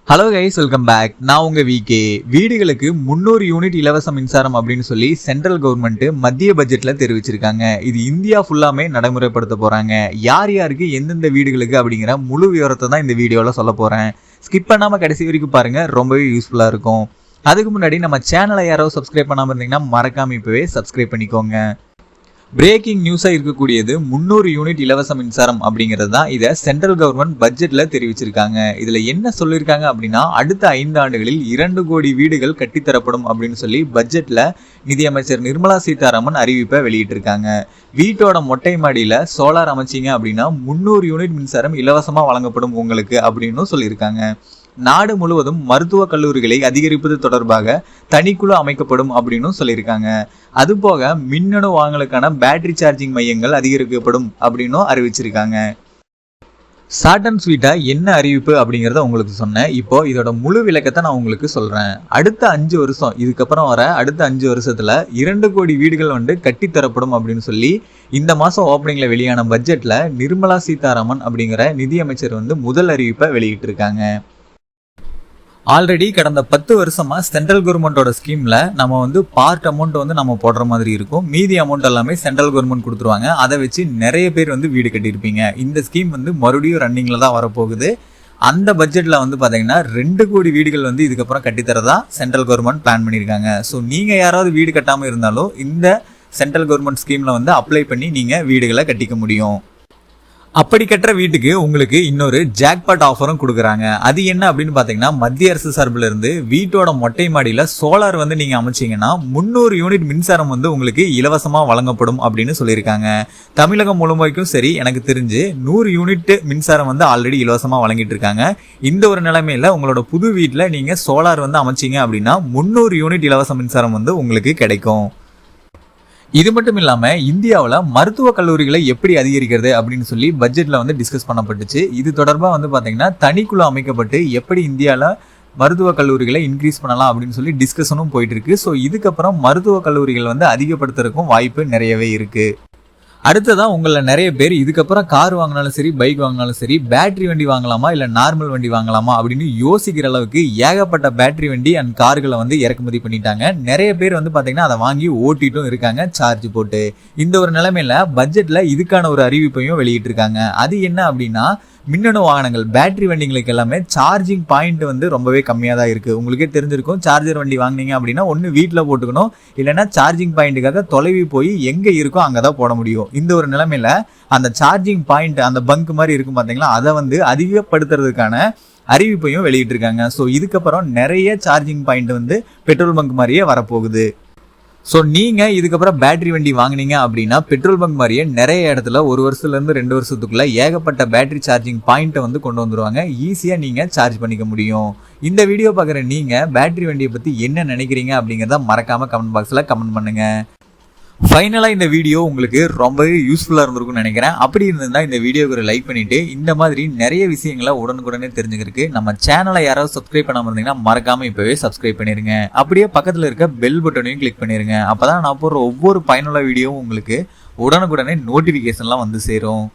Hello guys, welcome back. நான் உங்க VK. வீடுகளுக்கு 300 யூனிட் இலவச மின்சாரம் அப்படின்னு சொல்லி சென்ட்ரல் கவர்மெண்ட் மத்திய பட்ஜெட்ல தெரிவிச்சிருக்காங்க. இது இந்தியா ஃபுல்லாமே நடைமுறைப்படுத்த போறாங்க. யார் யாருக்கு எந்தெந்த வீடுகளுக்கு அப்படிங்கிற முழு விவரத்தை தான் இந்த வீடியோல சொல்ல போறேன். ஸ்கிப் பண்ணாம கடைசி வரைக்கும் பாருங்க, ரொம்பவே யூஸ்ஃபுல்லா இருக்கும். அதுக்கு முன்னாடி நம்ம சேனலை யாராவது சப்ஸ்கிரைப் பண்ணாம இருந்தீங்கன்னா மறக்காம இப்பவே சப்ஸ்கிரைப் பண்ணிக்கோங்க. பிரேக்கிங் நியூஸாக இருக்கக்கூடியது 300 யூனிட் இலவச மின்சாரம் அப்படிங்கிறது தான். இதை சென்ட்ரல் கவர்மெண்ட் பட்ஜெட்டில் தெரிவிச்சிருக்காங்க. இதில் என்ன சொல்லியிருக்காங்க அப்படின்னா, அடுத்த 5 ஆண்டுகளில் 2 கோடி வீடுகள் கட்டித்தரப்படும் அப்படின்னு சொல்லி பட்ஜெட்டில் நிதியமைச்சர் நிர்மலா சீதாராமன் அறிவிப்பை வெளியிட்டிருக்காங்க. வீட்டோட மொட்டை மாடியில் சோலார் அமைச்சிங்க அப்படின்னா 300 யூனிட் மின்சாரம் இலவசமாக வழங்கப்படும் உங்களுக்கு அப்படின்னு சொல்லியிருக்காங்க. நாடு முழுவதும் மருத்துவக் கல்லூரிகளை அதிகரிப்பது தொடர்பாக தனிக்குழு அமைக்கப்படும் அப்படின்னு சொல்லியிருக்காங்க. அதுபோக மின்னணு வாகனங்களுக்கான பேட்டரி சார்ஜிங் மையங்கள் அதிகரிக்கப்படும் அப்படின்னு அறிவிச்சிருக்காங்க. ஷார்ட் அண்ட் ஸ்வீட்டா என்ன அறிவிப்பு அப்படிங்கிறத உங்களுக்கு சொன்னேன். இப்போ இதோட முழு விளக்கத்தை நான் உங்களுக்கு சொல்றேன். அடுத்த 5 வருஷம், இதுக்கப்புறம் வர அடுத்த 5 வருஷத்துல 2 கோடி வீடுகள் கட்டித்தரப்படும் அப்படின்னு சொல்லி இந்த மாசம் ஓப்பனிங்ல வெளியான பட்ஜெட்ல நிர்மலா சீதாராமன் அப்படிங்கிற நிதியமைச்சர் முதல் அறிவிப்பை வெளியிட்டிருக்காங்க. ஆல்ரெடி கடந்த 10 வருஷமா சென்ட்ரல் கவர்மெண்டோட ஸ்கீம்ல நம்ம பார்ட் அமௌண்ட் நம்ம போடுற மாதிரி இருக்கும். மீதி அமௌண்ட் எல்லாமே சென்ட்ரல் கவர்மெண்ட் கொடுத்துருவாங்க. அதை வச்சு நிறைய பேர் வீடு கட்டியிருப்பீங்க. இந்த ஸ்கீம் மறுபடியும் ரன்னிங்ல தான் வரப்போகுது. அந்த பட்ஜெட்ல பாத்தீங்கன்னா 2 கோடி வீடுகள் இதுக்கப்புறம் கட்டித்தரதா சென்ட்ரல் கவர்மெண்ட் பிளான் பண்ணியிருக்காங்க. ஸோ நீங்க யாராவது வீடு கட்டாம இருந்தாலும் இந்த சென்ட்ரல் கவர்மெண்ட் ஸ்கீம்ல அப்ளை பண்ணி நீங்க வீடுகளை கட்டிக்க முடியும். அப்படி கட்டுற வீட்டுக்கு உங்களுக்கு இன்னொரு ஜாக்பாட் ஆஃபரும் கொடுக்குறாங்க. அது என்ன அப்படின்னு பாத்தீங்கன்னா, மத்திய அரசு சார்பில் இருந்து வீட்டோட மொட்டை மாடியில சோலார் நீங்க அமைச்சீங்கன்னா 300 யூனிட் மின்சாரம் உங்களுக்கு இலவசமா வழங்கப்படும் அப்படின்னு சொல்லியிருக்காங்க. தமிழகம் முழுமைக்கும் சரி, எனக்கு தெரிஞ்சு 100 யூனிட் மின்சாரம் ஆல்ரெடி இலவசமா வழங்கிட்டு இருக்காங்க. இந்த ஒரு நிலைமையில உங்களோட புது வீட்டுல நீங்க சோலார் அமைச்சீங்க அப்படின்னா 300 யூனிட் இலவச மின்சாரம் உங்களுக்கு கிடைக்கும். இது மட்டும் இல்லாம இந்தியாவில் மருத்துவ கல்லூரிகளை எப்படி அதிகரிக்கிறது அப்படின்னு சொல்லி பட்ஜெட்ல டிஸ்கஸ் பண்ணப்பட்டுச்சு. இது தொடர்பா பாத்தீங்கன்னா தனிக்குழு அமைக்கப்பட்டு எப்படி இந்தியாவில் மருத்துவ கல்லூரிகளை இன்க்ரீஸ் பண்ணலாம் அப்படின்னு சொல்லி டிஸ்கஷனும் போயிட்டு இருக்கு. ஸோ இதுக்கப்புறம் மருத்துவ கல்லூரிகள் அதிகப்படுத்துறதுக்கும் வாய்ப்பு நிறையவே இருக்கு. அடுத்ததான் உங்களை நிறைய பேர் இதுக்கப்புறம் கார் வாங்கினாலும் சரி, பைக் வாங்கினாலும் சரி, பேட்டரி வண்டி வாங்கலாமா இல்ல நார்மல் வண்டி வாங்கலாமா அப்படின்னு யோசிக்கிற அளவுக்கு ஏகப்பட்ட பேட்டரி வண்டி அண்ட் கார்களை இறக்குமதி பண்ணிட்டாங்க. நிறைய பேர் பாத்தீங்கன்னா அதை வாங்கி ஓட்டிட்டும் இருக்காங்க சார்ஜ் போட்டு. இந்த ஒரு நிலைமையில பட்ஜெட்ல இதுக்கான ஒரு அறிவிப்பையும் வெளியிட்டு இருக்காங்க. அது என்ன அப்படின்னா, மின்னணு வாகனங்கள் பேட்டரி வண்டிங்களுக்கு எல்லாமே சார்ஜிங் பாயிண்ட் ரொம்பவே கம்மியாக தான் இருக்கு. உங்களுக்கே தெரிஞ்சிருக்கும், சார்ஜர் வண்டி வாங்கினீங்க அப்படின்னா ஒன்று வீட்டில் போட்டுக்கணும், இல்லைன்னா சார்ஜிங் பாயிண்ட்டுக்காக தொலைவி போய் எங்கே இருக்கோ அங்கே தான் போட முடியும். இந்த ஒரு நிலைமையில அந்த சார்ஜிங் பாயிண்ட், அந்த பங்க் மாதிரி இருக்கும் பார்த்தீங்களா, அதை அதிகப்படுத்துறதுக்கான அறிவிப்பையும் வெளியிட்டு இருக்காங்க. ஸோ இதுக்கப்புறம் நிறைய சார்ஜிங் பாயிண்ட் பெட்ரோல் பங்க் மாதிரியே வரப்போகுது. ஸோ நீங்கள் இதுக்கப்புறம் பேட்டரி வண்டி வாங்கினீங்க அப்படின்னா பெட்ரோல் பங்க் மாதிரியே நிறைய இடத்துல 1 வருஷத்துலேருந்து 2 வருஷத்துக்குள்ள ஏகப்பட்ட பேட்டரி சார்ஜிங் பாயிண்ட்டை கொண்டு வந்துருவாங்க. ஈஸியாக நீங்கள் சார்ஜ் பண்ணிக்க முடியும். இந்த வீடியோ பார்க்குற நீங்கள் பேட்டரி வண்டியை பற்றி என்ன நினைக்கிறீங்க அப்படிங்கிறத மறக்காமல் கமெண்ட் பாக்ஸில் கமெண்ட் பண்ணுங்கள். ஃபைனலாக இந்த வீடியோ உங்களுக்கு ரொம்பவே யூஸ்ஃபுல்லாக இருந்திருக்கும்னு நினைக்கிறேன். அப்படி இருந்திருந்தால் இந்த வீடியோக்கு ஒரு லைக் பண்ணிவிட்டு இந்த மாதிரி நிறைய விஷயங்களை உடனுக்குடனே தெரிஞ்சுக்கிறதுக்கு நம்ம சேனலை யாராவது சப்ஸ்கிரைப் பண்ணாமல் இருந்தீங்கன்னா மறக்காமல் இப்போவே சப்ஸ்கிரைப் பண்ணிடுங்க. அப்படியே பக்கத்தில் இருக்க பெல் பட்டனையும் கிளிக் பண்ணிடுங்க. அப்போ தான் நான் போடுற ஒவ்வொரு பயனுள்ள வீடியோவும் உங்களுக்கு உடனுக்குடனே நோட்டிஃபிகேஷன்லாம் சேரும்.